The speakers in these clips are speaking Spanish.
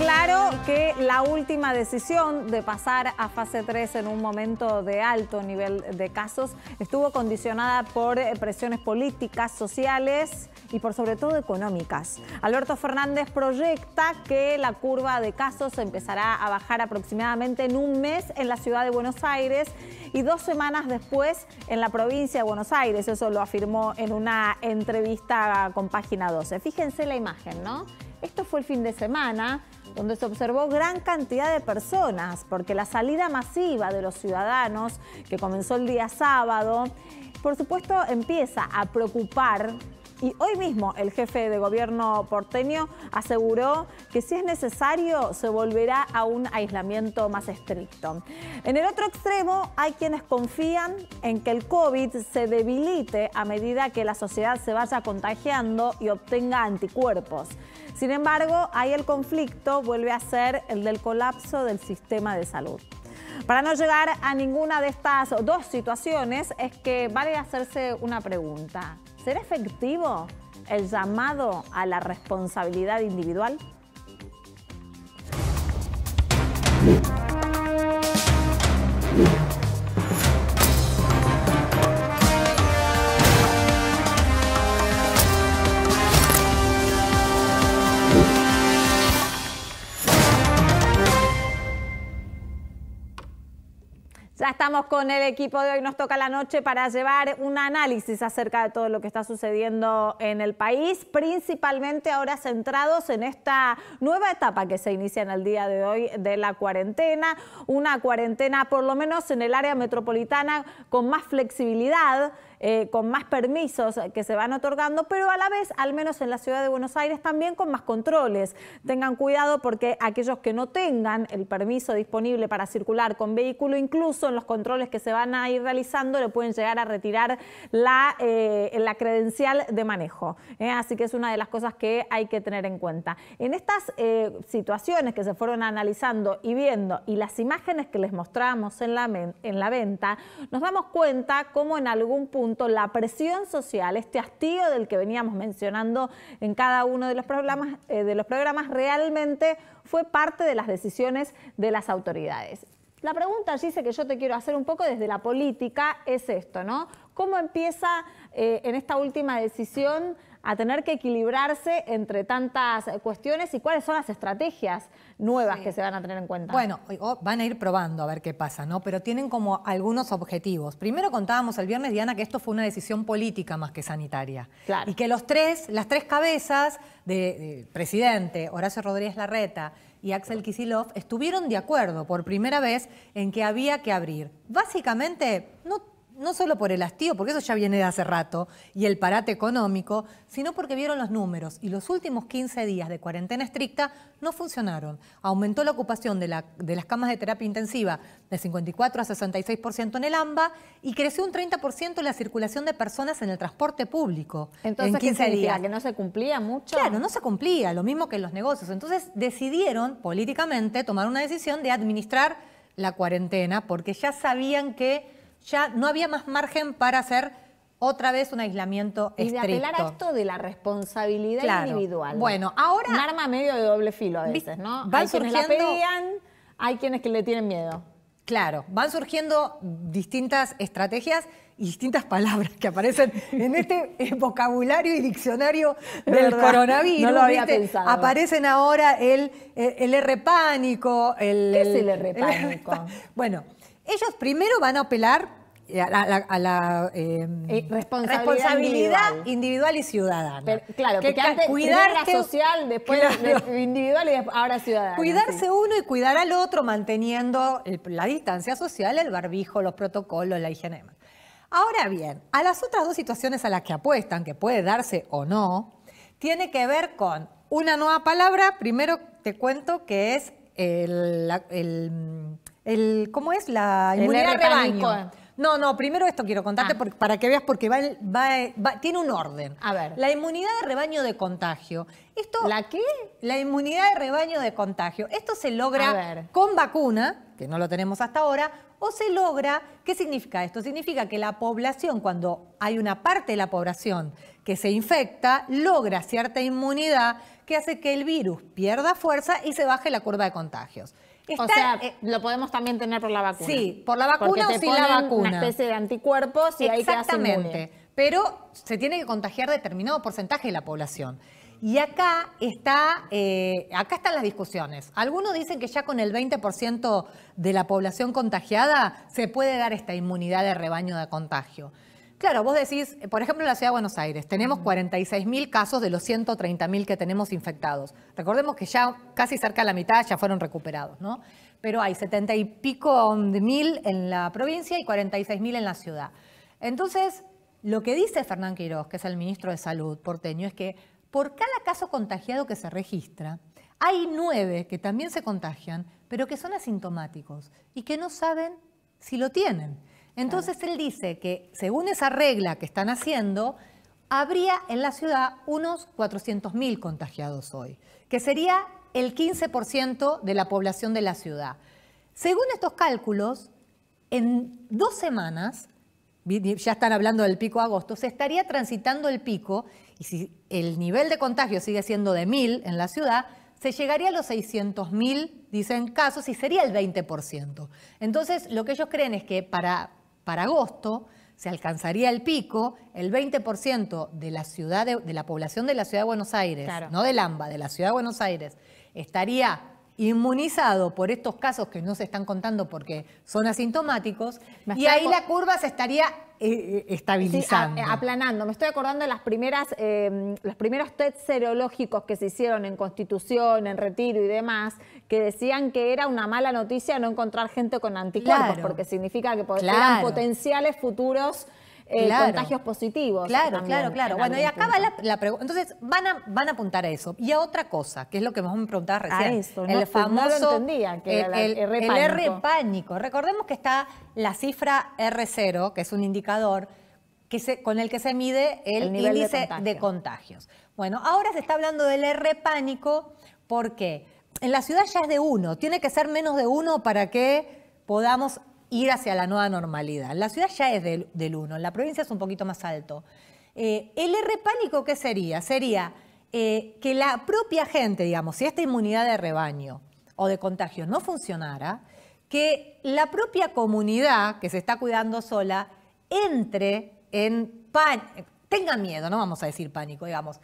claro que la última decisión de pasar a fase 3 en un momento de alto nivel de casos estuvo condicionada por presiones políticas, sociales y por sobre todo económicas. Alberto Fernández proyecta que la curva de casos empezará a bajar aproximadamente en un mes en la ciudad de Buenos Aires y 2 semanas después en la provincia de Buenos Aires. Eso lo afirmó en una entrevista con Página 12. Fíjense la imagen, ¿no? Esto fue el fin de semana, donde se observó gran cantidad de personas, porque la salida masiva de los ciudadanos, que comenzó el día sábado, por supuesto empieza a preocupar. Y hoy mismo el jefe de gobierno porteño aseguró que si es necesario se volverá a un aislamiento más estricto. En el otro extremo hay quienes confían en que el COVID se debilite a medida que la sociedad se vaya contagiando y obtenga anticuerpos. Sin embargo, ahí el conflicto vuelve a ser el del colapso del sistema de salud. Para no llegar a ninguna de estas dos situaciones es que vale hacerse una pregunta. ¿Será efectivo el llamado a la responsabilidad individual? Ya estamos con el equipo de Hoy Nos Toca la Noche para llevar un análisis acerca de todo lo que está sucediendo en el país, principalmente ahora centrados en esta nueva etapa que se inicia en el día de hoy de la cuarentena, una cuarentena por lo menos en el área metropolitana con más flexibilidad, con más permisos que se van otorgando, pero a la vez, al menos en la ciudad de Buenos Aires, también con más controles. Tengan cuidado porque aquellos que no tengan el permiso disponible para circular con vehículo, incluso en los controles que se van a ir realizando, le pueden llegar a retirar la credencial de manejo. Así que es una de las cosas que hay que tener en cuenta. En estas situaciones que se fueron analizando y viendo, y las imágenes que les mostrábamos en la venta, nos damos cuenta cómo en algún punto la presión social, este hastío del que veníamos mencionando en cada uno de los programas realmente fue parte de las decisiones de las autoridades. La pregunta, Gise, que yo te quiero hacer un poco desde la política es esto, ¿no? ¿Cómo empieza en esta última decisión a tener que equilibrarse entre tantas cuestiones y cuáles son las estrategias nuevas que se van a tener en cuenta? Bueno, van a ir probando a ver qué pasa, ¿no? Pero tienen como algunos objetivos. Primero contábamos el viernes, Diana, que esto fue una decisión política más que sanitaria. Claro. Y que las tres cabezas de presidente, Horacio Rodríguez Larreta y Axel Kicillof, estuvieron de acuerdo por primera vez en que había que abrir. Básicamente, no solo por el hastío, porque eso ya viene de hace rato, y el parate económico, sino porque vieron los números y los últimos 15 días de cuarentena estricta no funcionaron. Aumentó la ocupación de las camas de terapia intensiva de 54 a 66% en el AMBA y creció un 30% la circulación de personas en el transporte público. Entonces, en 15 días. ¿Que no se cumplía mucho? Claro, no se cumplía, lo mismo que en los negocios. Entonces decidieron políticamente tomar una decisión de administrar la cuarentena porque ya sabían que ya no había más margen para hacer otra vez un aislamiento estricto. Y de apelar a esto de la responsabilidad individual. Bueno, ahora... Un arma medio de doble filo a veces, ¿no? Van hay quienes la pedían, hay quienes que le tienen miedo. Claro, van surgiendo distintas estrategias y distintas palabras que aparecen en este vocabulario y diccionario del coronavirus. No lo había pensado. Aparecen ahora el R pánico. ¿Qué es el R pánico? Bueno, ellos primero van a apelar a la responsabilidad individual y ciudadana. Pero, claro, porque antes era social, después individual y ahora ciudadana. Cuidarse uno y cuidar al otro manteniendo la distancia social, el barbijo, los protocolos, la higiene. Ahora bien, a las otras dos situaciones a las que apuestan, que puede darse o no, tiene que ver con una nueva palabra. Primero te cuento que es ¿cómo es? La inmunidad de rebaño. No, primero esto quiero contarte para que veas porque tiene un orden. A ver. La inmunidad de rebaño de contagio. ¿La qué? La inmunidad de rebaño de contagio. Esto se logra con vacuna, que no lo tenemos hasta ahora, o se logra, ¿qué significa esto? Significa que la población, cuando hay una parte de la población que se infecta, logra cierta inmunidad que hace que el virus pierda fuerza y se baje la curva de contagios. Lo podemos también tener por la vacuna. Sí, por la vacuna o sin la vacuna. Una especie de anticuerpos y ahí quedas inmune. Exactamente, pero se tiene que contagiar determinado porcentaje de la población. Y acá están las discusiones. Algunos dicen que ya con el 20% de la población contagiada se puede dar esta inmunidad de rebaño de contagio. Claro, vos decís, por ejemplo, en la Ciudad de Buenos Aires tenemos 46.000 casos de los 130.000 que tenemos infectados. Recordemos que ya casi cerca de la mitad ya fueron recuperados, ¿no? Pero hay 70 y pico de mil en la provincia y 46.000 en la ciudad. Entonces, lo que dice Fernán Quiroz, que es el ministro de Salud porteño, es que por cada caso contagiado que se registra, hay 9 que también se contagian, pero que son asintomáticos y que no saben si lo tienen. Entonces él dice que según esa regla que están haciendo, habría en la ciudad unos 400.000 contagiados hoy, que sería el 15% de la población de la ciudad. Según estos cálculos, en 2 semanas, ya están hablando del pico de agosto, se estaría transitando el pico y si el nivel de contagio sigue siendo de 1.000 en la ciudad, se llegaría a los 600.000, dicen, casos y sería el 20%. Entonces, lo que ellos creen es que para agosto se alcanzaría el pico, el 20% de la ciudad de la población de la Ciudad de Buenos Aires, no del AMBA, de la Ciudad de Buenos Aires, estaría inmunizado por estos casos que no se están contando porque son asintomáticos, y ahí la curva se estaría estabilizando. Sí, aplanando. Me estoy acordando de los primeros test serológicos que se hicieron en Constitución, en Retiro y demás, que decían que era una mala noticia no encontrar gente con anticuerpos, porque significa que eran potenciales futuros contagios positivos. Claro. Bueno, y acaba la pregunta. Entonces, van a apuntar a eso. Y a otra cosa, que es lo que vos me preguntabas recién. A eso, el famoso, no lo entendía, que era el R pánico. Recordemos que está la cifra R0, que es un indicador con el que se mide el índice de contagios. Bueno, ahora se está hablando del R pánico porque en la ciudad ya es de 1. Tiene que ser menos de 1 para que podamos ir hacia la nueva normalidad. La ciudad ya es del 1, en la provincia es un poquito más alto. ¿El R pánico qué sería? Sería que la propia gente, digamos, si esta inmunidad de rebaño o de contagio no funcionara, que la propia comunidad que se está cuidando sola entre en pánico, tenga miedo, no vamos a decir pánico, digamos,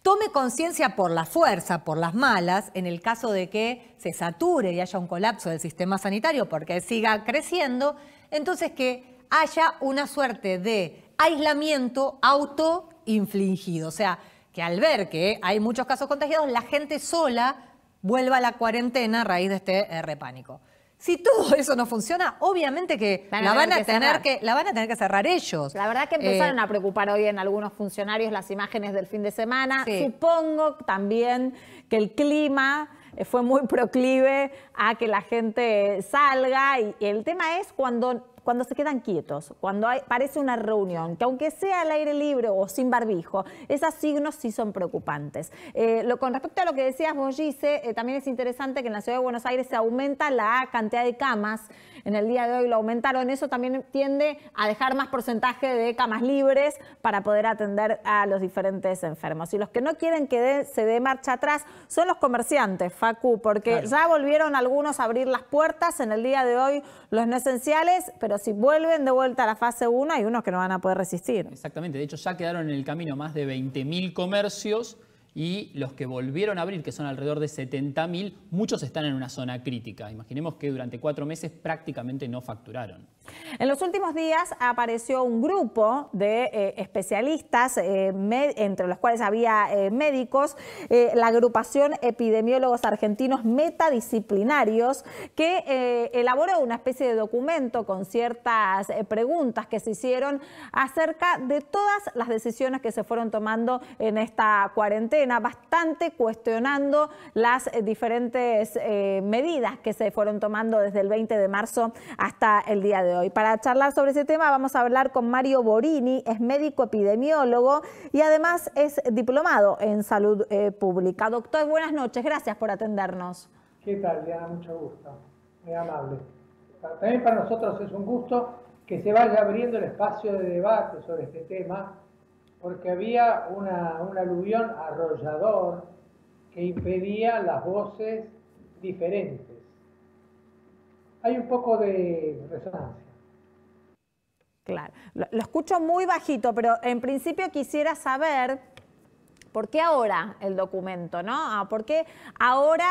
tome conciencia por la fuerza, por las malas, en el caso de que se sature y haya un colapso del sistema sanitario porque siga creciendo, entonces que haya una suerte de aislamiento autoinfligido. O sea, que al ver que hay muchos casos contagiados, la gente sola vuelva a la cuarentena a raíz de este R pánico. Si todo eso no funciona, obviamente que la van a tener que cerrar ellos. La verdad que empezaron a preocupar hoy en algunos funcionarios las imágenes del fin de semana. Sí. Supongo también que el clima fue muy proclive a que la gente salga y el tema es cuando se quedan quietos, cuando parece una reunión, que aunque sea al aire libre o sin barbijo, esos signos sí son preocupantes. Con respecto a lo que decías vos, Gise, también es interesante que en la Ciudad de Buenos Aires se aumenta la cantidad de camas. En el día de hoy lo aumentaron. Eso también tiende a dejar más porcentaje de camas libres para poder atender a los diferentes enfermos. Y los que no quieren que se dé marcha atrás son los comerciantes, Facu, porque ya volvieron algunos a abrir las puertas en el día de hoy, los no esenciales, pero si vuelven de vuelta a la fase 1, hay unos que no van a poder resistir. Exactamente. De hecho, ya quedaron en el camino más de 20.000 comercios y los que volvieron a abrir, que son alrededor de 70.000, muchos están en una zona crítica. Imaginemos que durante 4 meses prácticamente no facturaron. En los últimos días apareció un grupo de especialistas, entre los cuales había médicos, la agrupación Epidemiólogos Argentinos Metadisciplinarios, que elaboró una especie de documento con ciertas preguntas que se hicieron acerca de todas las decisiones que se fueron tomando en esta cuarentena. cuarentena, bastante cuestionando las diferentes medidas que se fueron tomando desde el 20 de marzo hasta el día de hoy. Para charlar sobre ese tema vamos a hablar con Mario Borini, es médico epidemiólogo y además es diplomado en salud pública. Doctor, buenas noches, gracias por atendernos. ¿Qué tal, Diana? Mucho gusto, muy amable. También para nosotros es un gusto que se vaya abriendo el espacio de debate sobre este tema, porque había un aluvión arrollador que impedía las voces diferentes. Hay un poco de resonancia. Claro, lo escucho muy bajito, pero en principio quisiera saber por qué ahora el documento, ¿no? ¿Por qué ahora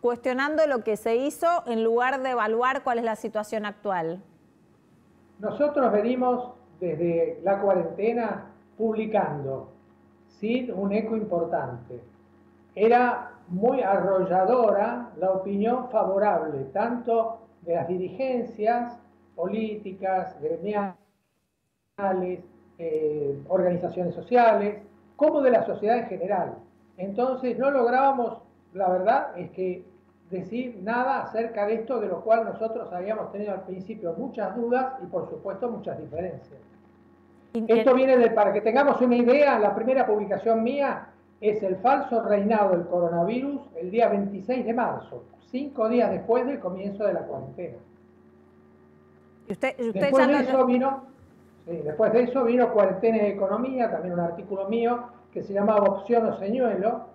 cuestionando lo que se hizo en lugar de evaluar cuál es la situación actual? Nosotros venimos desde la cuarentena publicando sin un eco importante. Era muy arrolladora la opinión favorable, tanto de las dirigencias políticas, gremiales, organizaciones sociales, como de la sociedad en general. Entonces no lográbamos, la verdad es que decir nada acerca de esto, de lo cual nosotros habíamos tenido al principio muchas dudas y por supuesto muchas diferencias. Esto viene para que tengamos una idea, la primera publicación mía es el falso reinado del coronavirus el día 26 de marzo, 5 días después del comienzo de la cuarentena. Después de eso vino Cuarentena y Economía, también un artículo mío que se llamaba Opción o Señuelo,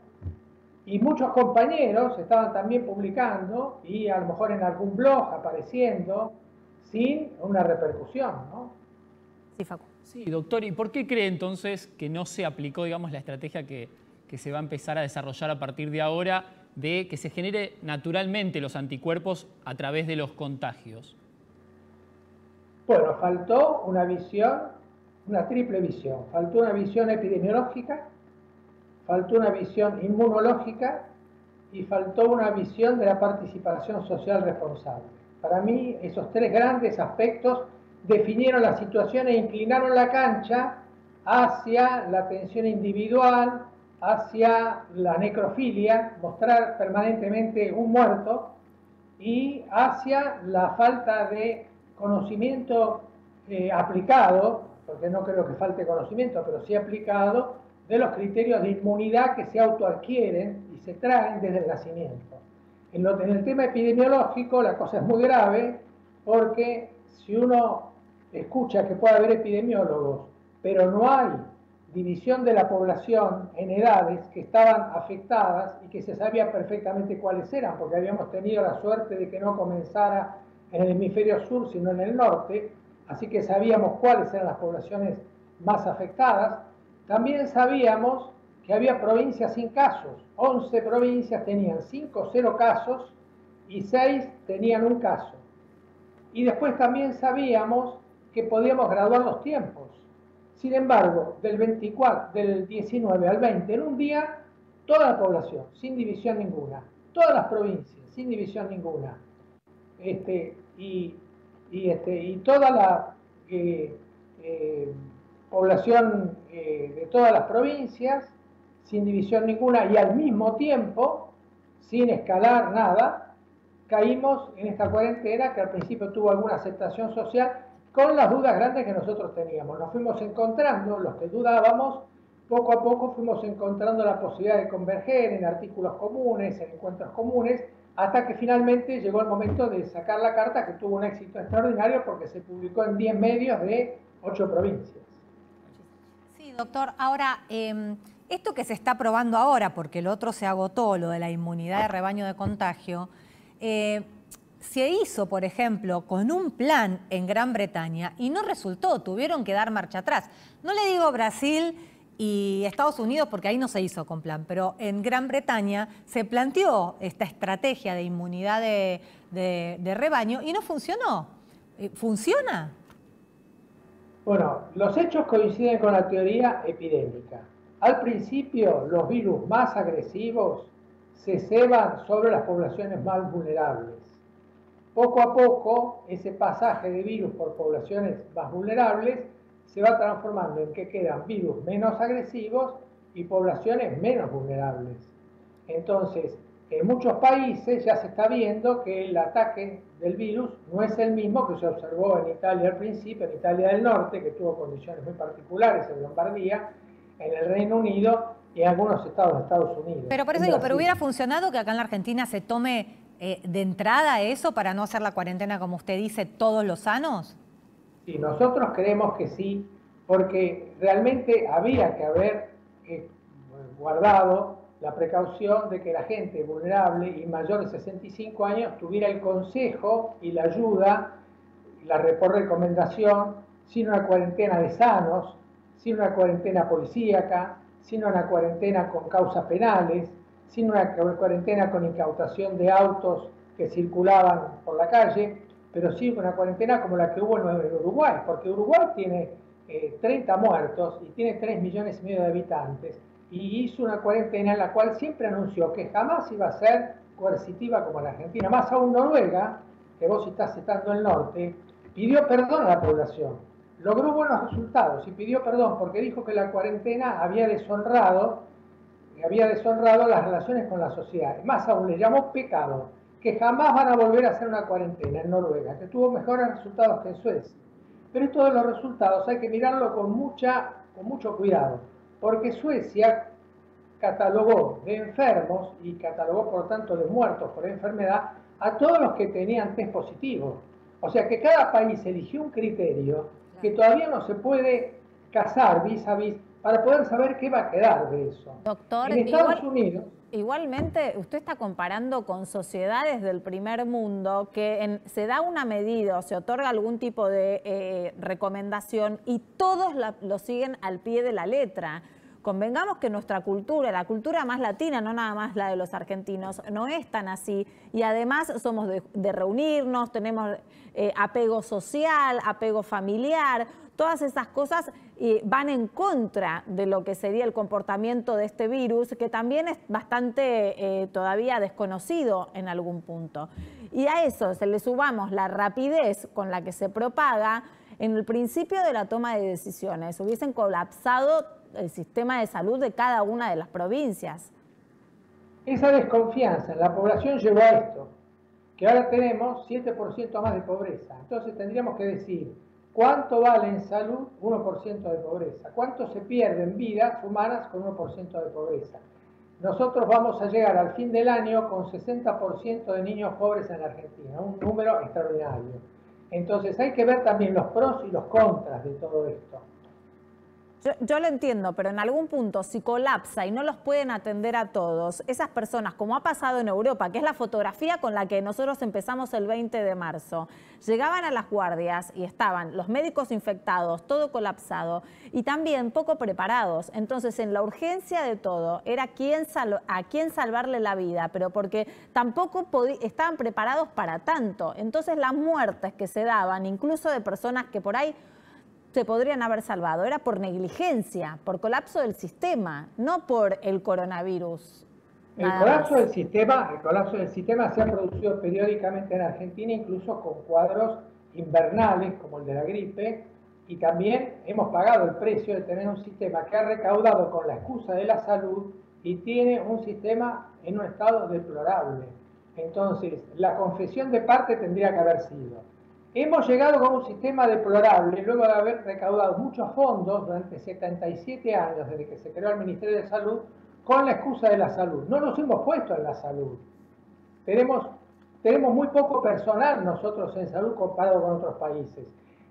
y muchos compañeros estaban también publicando y a lo mejor en algún blog apareciendo sin una repercusión, ¿no? Sí, Facu. Sí, doctor, ¿y por qué cree entonces que no se aplicó, digamos, la estrategia que se va a empezar a desarrollar a partir de ahora de que se genere naturalmente los anticuerpos a través de los contagios? Bueno, faltó una visión, una triple visión. Faltó una visión epidemiológica, faltó una visión inmunológica y faltó una visión de la participación social responsable. Para mí, esos tres grandes aspectos definieron la situación e inclinaron la cancha hacia la atención individual, hacia la necrofilia, mostrar permanentemente un muerto, y hacia la falta de conocimiento aplicado, porque no creo que falte conocimiento, pero sí aplicado, de los criterios de inmunidad que se autoadquieren y se traen desde el nacimiento. En el tema epidemiológico la cosa es muy grave, porque si uno escucha que puede haber epidemiólogos, pero no hay división de la población en edades que estaban afectadas y que se sabía perfectamente cuáles eran, porque habíamos tenido la suerte de que no comenzara en el hemisferio sur, sino en el norte, así que sabíamos cuáles eran las poblaciones más afectadas. También sabíamos que había provincias sin casos. 11 provincias tenían 5 o 0 casos y 6 tenían un caso. Y después también sabíamos que podíamos graduar los tiempos. Sin embargo, del 19 al 20, en un día, toda la población, sin división ninguna, todas las provincias, sin división ninguna, y toda la población de todas las provincias, sin división ninguna, y al mismo tiempo, sin escalar nada, caímos en esta cuarentena que al principio tuvo alguna aceptación social, con las dudas grandes que nosotros teníamos. Nos fuimos encontrando, los que dudábamos, poco a poco fuimos encontrando la posibilidad de converger en artículos comunes, en encuentros comunes, hasta que finalmente llegó el momento de sacar la carta, que tuvo un éxito extraordinario porque se publicó en 10 medios de 8 provincias. Sí, doctor. Ahora, esto que se está probando ahora, porque el otro se agotó, lo de la inmunidad de rebaño de contagio, se hizo, por ejemplo, con un plan en Gran Bretaña y no resultó, tuvieron que dar marcha atrás. No le digo Brasil y Estados Unidos porque ahí no se hizo con plan, pero en Gran Bretaña se planteó esta estrategia de inmunidad de rebaño y no funcionó. ¿Funciona? Bueno, los hechos coinciden con la teoría epidémica. Al principio, los virus más agresivos se ceban sobre las poblaciones más vulnerables. Poco a poco, ese pasaje de virus por poblaciones más vulnerables se va transformando en que quedan virus menos agresivos y poblaciones menos vulnerables. Entonces, en muchos países ya se está viendo que el ataque del virus no es el mismo que se observó en Italia al principio, en Italia del Norte, que tuvo condiciones muy particulares, en Lombardía, en el Reino Unido y en algunos estados de Estados Unidos. Pero por eso digo, ¿pero hubiera funcionado que acá en la Argentina se tome de entrada eso para no hacer la cuarentena, como usted dice, todos los sanos? Sí, nosotros creemos que sí, porque realmente había que haber guardado la precaución de que la gente vulnerable y mayor de 65 años tuviera el consejo y la ayuda, por recomendación, sin una cuarentena de sanos, sin una cuarentena policíaca, sin una cuarentena con causas penales, sin una cuarentena con incautación de autos que circulaban por la calle, pero sí una cuarentena como la que hubo en Uruguay, porque Uruguay tiene 30 muertos y tiene 3,5 millones de habitantes, y hizo una cuarentena en la cual siempre anunció que jamás iba a ser coercitiva como la Argentina. Más aún Noruega, que vos estás citando el norte, pidió perdón a la población, logró buenos resultados y pidió perdón porque dijo que la cuarentena había deshonrado las relaciones con la sociedad. Más aún, le llamó pecado, que jamás van a volver a hacer una cuarentena en Noruega, que tuvo mejores resultados que en Suecia. Pero esto de los resultados hay que mirarlo con mucho cuidado, porque Suecia catalogó de enfermos y catalogó por tanto de muertos por enfermedad a todos los que tenían test positivos. O sea que cada país eligió un criterio que todavía no se puede casar vis a vis para poder saber qué va a quedar de eso. Doctor, en Estados Unidos... Igualmente, usted está comparando con sociedades del primer mundo que se da una medida o se otorga algún tipo de recomendación y todos lo siguen al pie de la letra. Convengamos que nuestra cultura, la cultura más latina, no nada más la de los argentinos, no es tan así. Y además somos de reunirnos, tenemos apego social, apego familiar. Todas esas cosas van en contra de lo que sería el comportamiento de este virus, que también es bastante todavía desconocido en algún punto. Y a eso se le sumamos la rapidez con la que se propaga. En el principio de la toma de decisiones hubiesen colapsado el sistema de salud de cada una de las provincias. Esa desconfianza en la población llevó a esto, que ahora tenemos 7% más de pobreza. Entonces tendríamos que decir, ¿cuánto vale en salud 1% de pobreza? ¿Cuánto se pierde en vidas humanas con 1% de pobreza? Nosotros vamos a llegar al fin del año con 60% de niños pobres en la Argentina, un número extraordinario. Entonces hay que ver también los pros y los contras de todo esto. Yo lo entiendo, pero en algún punto si colapsa y no los pueden atender a todos, esas personas, como ha pasado en Europa, que es la fotografía con la que nosotros empezamos el 20 de marzo, llegaban a las guardias y estaban los médicos infectados, todo colapsado y también poco preparados. Entonces, en la urgencia de todo, era a quién salvarle la vida, pero porque tampoco estaban preparados para tanto. Entonces, las muertes que se daban, incluso de personas que por ahí se podrían haber salvado, era por negligencia, por colapso del sistema, no por el coronavirus. El colapso del sistema se ha producido periódicamente en Argentina, incluso con cuadros invernales como el de la gripe, y también hemos pagado el precio de tener un sistema que ha recaudado con la excusa de la salud y tiene un sistema en un estado deplorable. Entonces, la confesión de parte tendría que haber sido: hemos llegado con un sistema deplorable luego de haber recaudado muchos fondos durante 77 años desde que se creó el Ministerio de Salud con la excusa de la salud. No nos hemos puesto en la salud. Tenemos muy poco personal nosotros en salud comparado con otros países.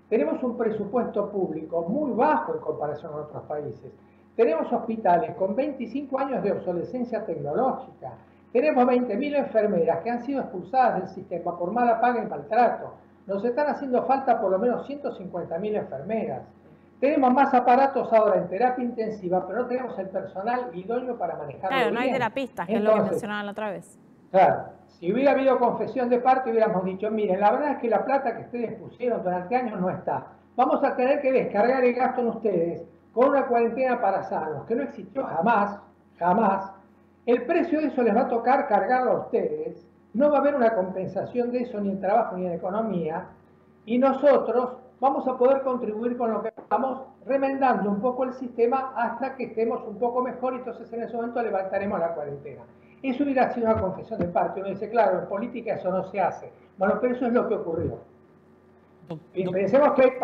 Tenemos un presupuesto público muy bajo en comparación con otros países. Tenemos hospitales con 25 años de obsolescencia tecnológica. Tenemos 20.000 enfermeras que han sido expulsadas del sistema por mala paga y maltrato. Nos están haciendo falta por lo menos 150.000 enfermeras. Tenemos más aparatos ahora en terapia intensiva, pero no tenemos el personal idóneo para manejarlo. Claro, no hay terapistas, que es lo que mencionaban la otra vez. Claro, si hubiera habido confesión de parte, hubiéramos dicho, miren, la verdad es que la plata que ustedes pusieron durante años no está. Vamos a tener que descargar el gasto en ustedes con una cuarentena para sanos, que no existió jamás, jamás. El precio de eso les va a tocar cargarlo a ustedes. No va a haber una compensación de eso ni en trabajo ni en economía, y nosotros vamos a poder contribuir con lo que estamos remendando un poco el sistema hasta que estemos un poco mejor y entonces en ese momento levantaremos la cuarentena. Eso hubiera sido una confesión de parte. Uno dice, claro, en política eso no se hace. Bueno, pero eso es lo que ocurrió. Y pensemos que...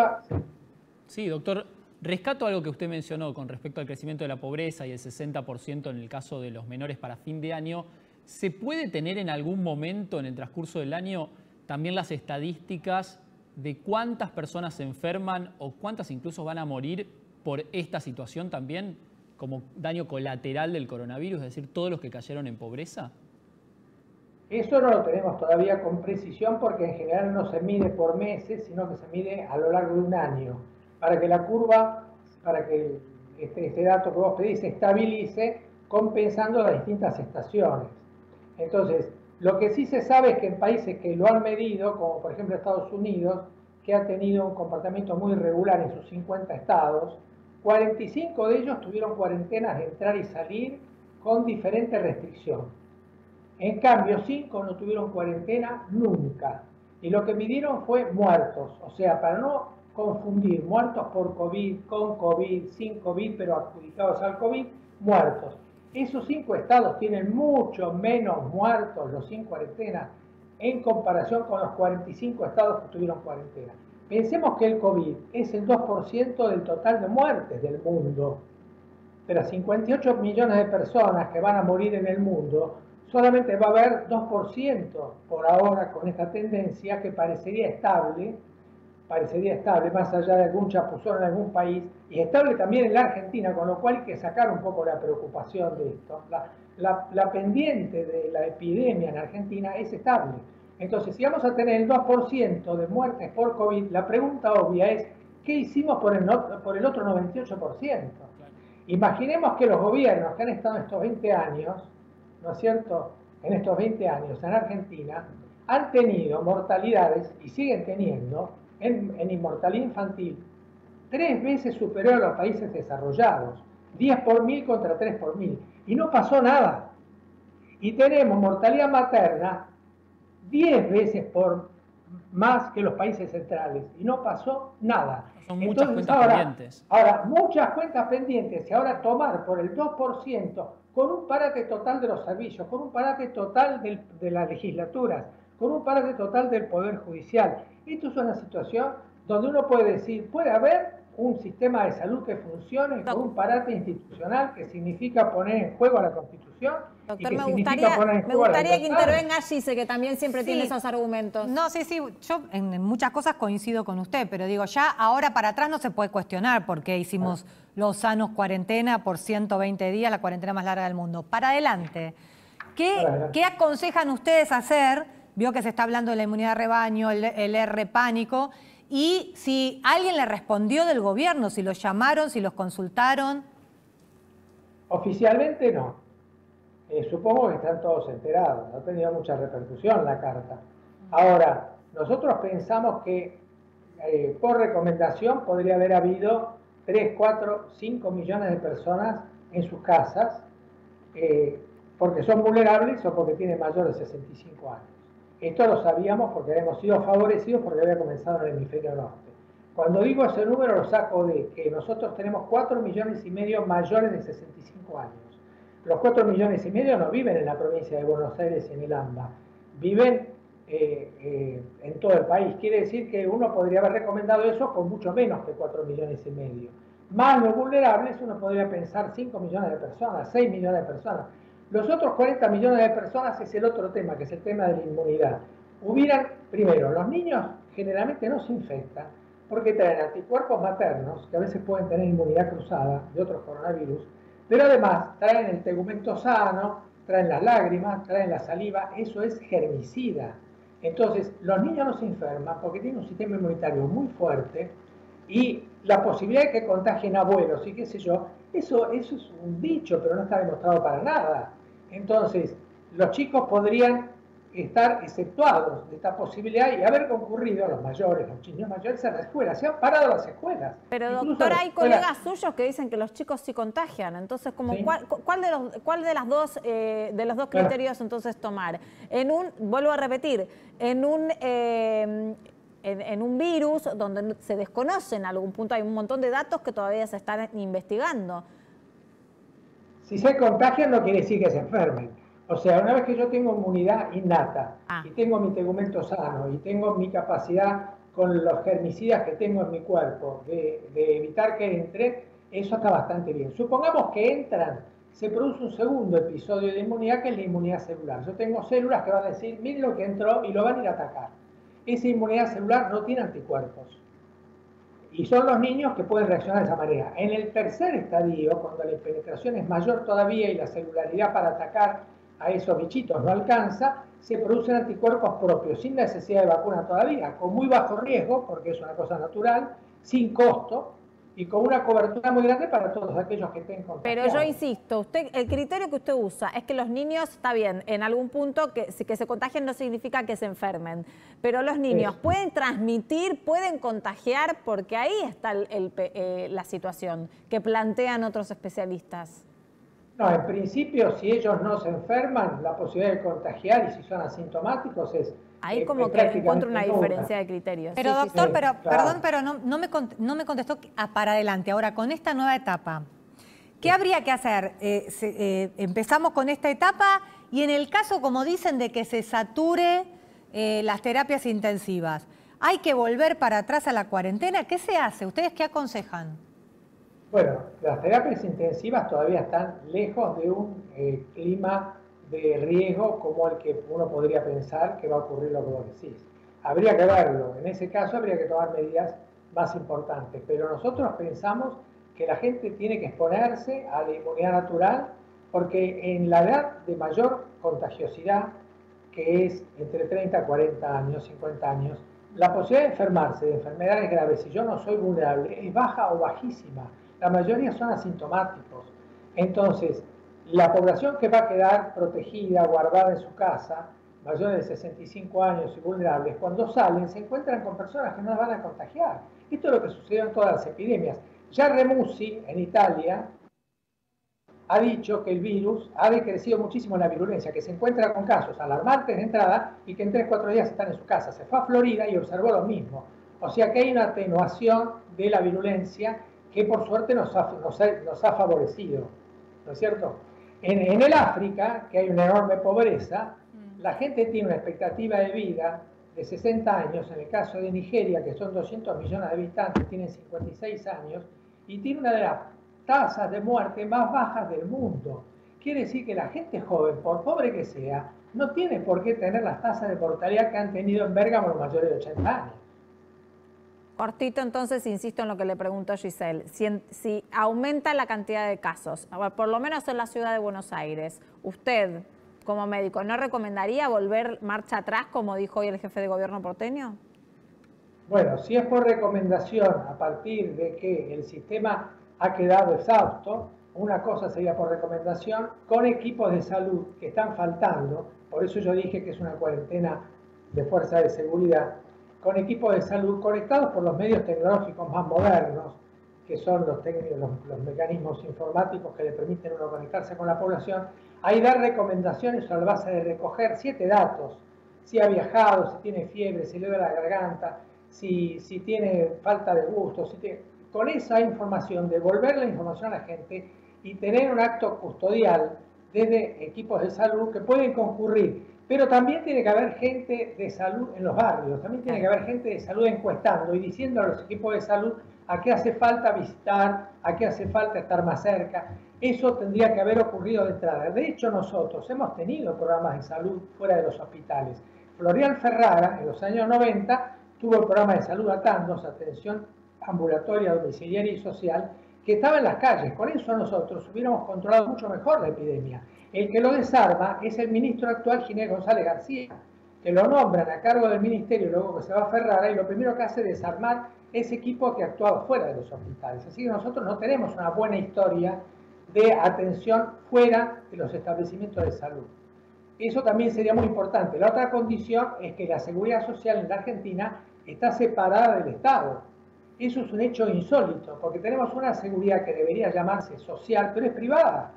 Sí, doctor, rescato algo que usted mencionó con respecto al crecimiento de la pobreza y el 60% en el caso de los menores para fin de año. ¿Se puede tener en algún momento en el transcurso del año también las estadísticas de cuántas personas se enferman o cuántas incluso van a morir por esta situación también como daño colateral del coronavirus, es decir, todos los que cayeron en pobreza? Eso no lo tenemos todavía con precisión porque en general no se mide por meses, sino que se mide a lo largo de un año. Para que la curva, para que este dato que vos pedís se estabilice compensando las distintas estaciones. Entonces, lo que sí se sabe es que en países que lo han medido, como por ejemplo Estados Unidos, que ha tenido un comportamiento muy irregular en sus 50 estados, 45 de ellos tuvieron cuarentenas de entrar y salir con diferente restricción. En cambio, 5 no tuvieron cuarentena nunca. Y lo que midieron fue muertos. O sea, para no confundir muertos por COVID, con COVID, sin COVID, pero adjudicados al COVID, muertos. Esos 5 estados tienen mucho menos muertos, los sin cuarentena, en comparación con los 45 estados que tuvieron cuarentena. Pensemos que el COVID es el 2% del total de muertes del mundo. De las 58 millones de personas que van a morir en el mundo, solamente va a haber 2% por ahora con esta tendencia que parecería estable más allá de algún chapuzón en algún país, y estable también en la Argentina, con lo cual hay que sacar un poco la preocupación de esto. La pendiente de la epidemia en Argentina es estable. Entonces, si vamos a tener el 2% de muertes por COVID, la pregunta obvia es, ¿qué hicimos por el otro 98%? Imaginemos que los gobiernos que han estado estos 20 años, ¿no es cierto?, en estos 20 años en Argentina, han tenido mortalidades, y siguen teniendo, en inmortalidad infantil, 3 veces superior a los países desarrollados, 10 por 1000 contra 3 por 1000, y no pasó nada. Y tenemos mortalidad materna 10 veces por más que los países centrales, y no pasó nada. Son muchas cuentas pendientes. Ahora, muchas cuentas pendientes, y ahora tomar por el 2%, con un parate total de los servicios, con un parate total de las legislaturas, con un parate total del Poder Judicial. Esto es una situación donde uno puede decir, puede haber un sistema de salud que funcione con un parate institucional que significa poner en juego a la Constitución. Doctor, me gustaría que intervenga Gise, que también siempre tiene esos argumentos. No, sí, yo en muchas cosas coincido con usted, pero digo, ya ahora para atrás no se puede cuestionar porque hicimos los sanos cuarentena por 120 días, la cuarentena más larga del mundo. Para adelante, ¿qué aconsejan ustedes hacer? Vio que se está hablando de la inmunidad de rebaño, el R pánico, y si alguien le respondió del gobierno, si los llamaron, si los consultaron. Oficialmente no. Supongo que están todos enterados, no ha tenido mucha repercusión la carta. Ahora, nosotros pensamos que por recomendación podría haber habido 3, 4, 5 millones de personas en sus casas porque son vulnerables o porque tienen mayores de 65 años. Esto lo sabíamos porque habíamos sido favorecidos porque había comenzado en el hemisferio norte. Cuando digo ese número lo saco de que nosotros tenemos 4,5 millones mayores de 65 años. Los 4,5 millones no viven en la provincia de Buenos Aires y en el AMBA, viven en todo el país. Quiere decir que uno podría haber recomendado eso con mucho menos que 4,5 millones. Más los vulnerables, uno podría pensar 5 millones de personas, 6 millones de personas. Los otros 40 millones de personas es el otro tema, que es el tema de la inmunidad. Primero, los niños generalmente no se infectan porque traen anticuerpos maternos, que a veces pueden tener inmunidad cruzada de otros coronavirus, pero además traen el tegumento sano, traen las lágrimas, traen la saliva, eso es germicida. Entonces, los niños no se enferman porque tienen un sistema inmunitario muy fuerte y la posibilidad de que contagien abuelos y qué sé yo, eso es un dicho, pero no está demostrado para nada. Entonces, los chicos podrían estar exceptuados de esta posibilidad y haber concurrido, los mayores, los niños mayores, a la escuela. Se han parado las escuelas. Pero doctor, hay colegas suyos que dicen que los chicos sí contagian. Entonces, ¿sí? ¿Cuál de los dos criterios entonces tomar? Vuelvo a repetir, en un en un virus donde se desconoce en algún punto, hay un montón de datos que todavía se están investigando. Si se contagian no quiere decir que se enfermen. O sea, una vez que yo tengo inmunidad innata y tengo mi tegumento sano y tengo mi capacidad con los germicidas que tengo en mi cuerpo de evitar que entre, eso está bastante bien. Supongamos que entran, se produce un segundo episodio de inmunidad que es la inmunidad celular. Yo tengo células que van a decir, miren lo que entró y lo van a ir a atacar. Esa inmunidad celular no tiene anticuerpos. Y son los niños que pueden reaccionar de esa manera. En el tercer estadio, cuando la penetración es mayor todavía y la celularidad para atacar a esos bichitos no alcanza, se producen anticuerpos propios, sin necesidad de vacuna todavía, con muy bajo riesgo, porque es una cosa natural, sin costo, y con una cobertura muy grande para todos aquellos que estén contagiados. Pero yo insisto, el criterio que usted usa es que los niños, está bien, en algún punto que se contagien no significa que se enfermen, pero los niños pueden transmitir, pueden contagiar, porque ahí está la situación que plantean otros especialistas. No, en principio, si ellos no se enferman, la posibilidad de contagiar, y si son asintomáticos, es ahí como que encuentro una diferencia de criterios. Pero sí, doctor, sí, pero claro. perdón, pero no me contestó para adelante. Ahora, con esta nueva etapa, ¿qué habría que hacer? Empezamos con esta etapa y en el caso, como dicen, de que se sature las terapias intensivas, ¿hay que volver para atrás a la cuarentena? ¿Qué se hace? ¿Ustedes qué aconsejan? Bueno, las terapias intensivas todavía están lejos de un clima de riesgo como el que uno podría pensar que va a ocurrir lo que vos decís. Habría que verlo, en ese caso habría que tomar medidas más importantes, pero nosotros pensamos que la gente tiene que exponerse a la inmunidad natural porque en la edad de mayor contagiosidad, que es entre 30 a 40 años, 50 años, la posibilidad de enfermarse de enfermedades graves, si yo no soy vulnerable, es baja o bajísima. La mayoría son asintomáticos. Entonces, la población que va a quedar protegida, guardada en su casa, mayores de 65 años y vulnerables, cuando salen se encuentran con personas que no las van a contagiar. Esto es lo que sucedió en todas las epidemias. Ya Remusi, en Italia, ha dicho que el virus ha decrecido muchísimo la virulencia, que se encuentra con casos alarmantes de entrada y que en 3-4 días están en su casa. Se fue a Florida y observó lo mismo. O sea que hay una atenuación de la virulencia que por suerte nos ha favorecido, ¿no es cierto? En el África, que hay una enorme pobreza, la gente tiene una expectativa de vida de 60 años, en el caso de Nigeria, que son 200 millones de habitantes, tienen 56 años, y tiene una de las tasas de muerte más bajas del mundo. Quiere decir que la gente joven, por pobre que sea, no tiene por qué tener las tasas de mortalidad que han tenido en Bérgamo los mayores de 80 años. Cortito, entonces, insisto en lo que le preguntó Giselle. Si aumenta la cantidad de casos, por lo menos en la ciudad de Buenos Aires, usted, como médico, ¿no recomendaría volver marcha atrás, como dijo hoy el jefe de gobierno porteño? Bueno, si es por recomendación, a partir de que el sistema ha quedado exhausto, una cosa sería por recomendación, con equipos de salud que están faltando, por eso yo dije que es una cuarentena de fuerza de seguridad, con equipos de salud conectados por los medios tecnológicos más modernos, que son los mecanismos informáticos que le permiten a uno conectarse con la población, ahí dar recomendaciones a la base de recoger 7 datos, si ha viajado, si tiene fiebre, si le duele la garganta, si tiene falta de gusto, con esa información, devolver la información a la gente y tener un acto custodial desde equipos de salud que pueden concurrir. Pero también tiene que haber gente de salud en los barrios, también tiene que haber gente de salud encuestando y diciendo a los equipos de salud a qué hace falta visitar, a qué hace falta estar más cerca. Eso tendría que haber ocurrido de entrada. De hecho, nosotros hemos tenido programas de salud fuera de los hospitales. Florial Ferrara, en los años 90, tuvo el programa de salud Atandos, atención ambulatoria, domiciliaria y social, que estaba en las calles. Con eso nosotros hubiéramos controlado mucho mejor la epidemia. El que lo desarma es el ministro actual, Ginés González García, que lo nombran a cargo del ministerio, luego que se va a Ferrara, y lo primero que hace es desarmar ese equipo que actuaba fuera de los hospitales. Así que nosotros no tenemos una buena historia de atención fuera de los establecimientos de salud. Eso también sería muy importante. La otra condición es que la seguridad social en la Argentina está separada del Estado. Eso es un hecho insólito, porque tenemos una seguridad que debería llamarse social, pero es privada.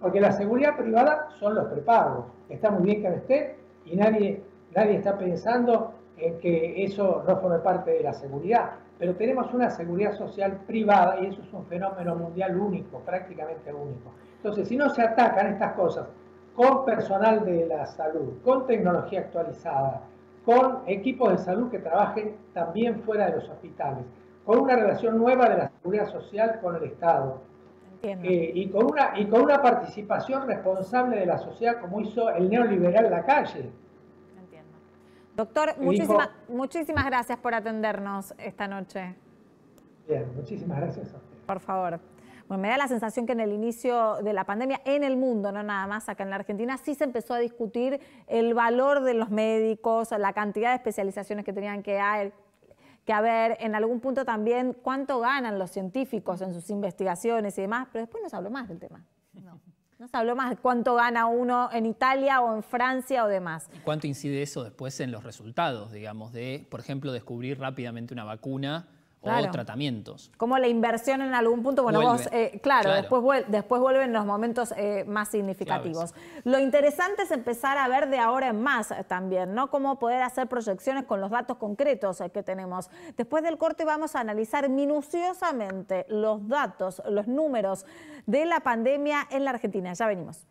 Porque la seguridad privada son los prepagos. Está muy bien que no estén y nadie está pensando que eso no forme parte de la seguridad, pero tenemos una seguridad social privada y eso es un fenómeno mundial único, prácticamente único. Entonces, si no se atacan estas cosas con personal de la salud, con tecnología actualizada, con equipos de salud que trabajen también fuera de los hospitales, con una relación nueva de la seguridad social con el Estado, y con una participación responsable de la sociedad como hizo el neoliberal Lacalle. Doctor, muchísimas gracias por atendernos esta noche. Bien, muchísimas gracias a usted. Por favor. Bueno, me da la sensación que en el inicio de la pandemia, en el mundo, no nada más acá en la Argentina, sí se empezó a discutir el valor de los médicos, la cantidad de especializaciones que tenían que haber, en algún punto también cuánto ganan los científicos en sus investigaciones y demás, pero después no se habló más del tema. No se habló más de cuánto gana uno en Italia o en Francia o demás. ¿Y cuánto incide eso después en los resultados, digamos, de, por ejemplo, descubrir rápidamente una vacuna o tratamientos? Como la inversión en algún punto, bueno, vuelve. Claro. Después vuelven los momentos más significativos. Claves. Lo interesante es empezar a ver de ahora en más también, ¿no? Cómo poder hacer proyecciones con los datos concretos que tenemos. Después del corte vamos a analizar minuciosamente los datos, los números de la pandemia en la Argentina. Ya venimos.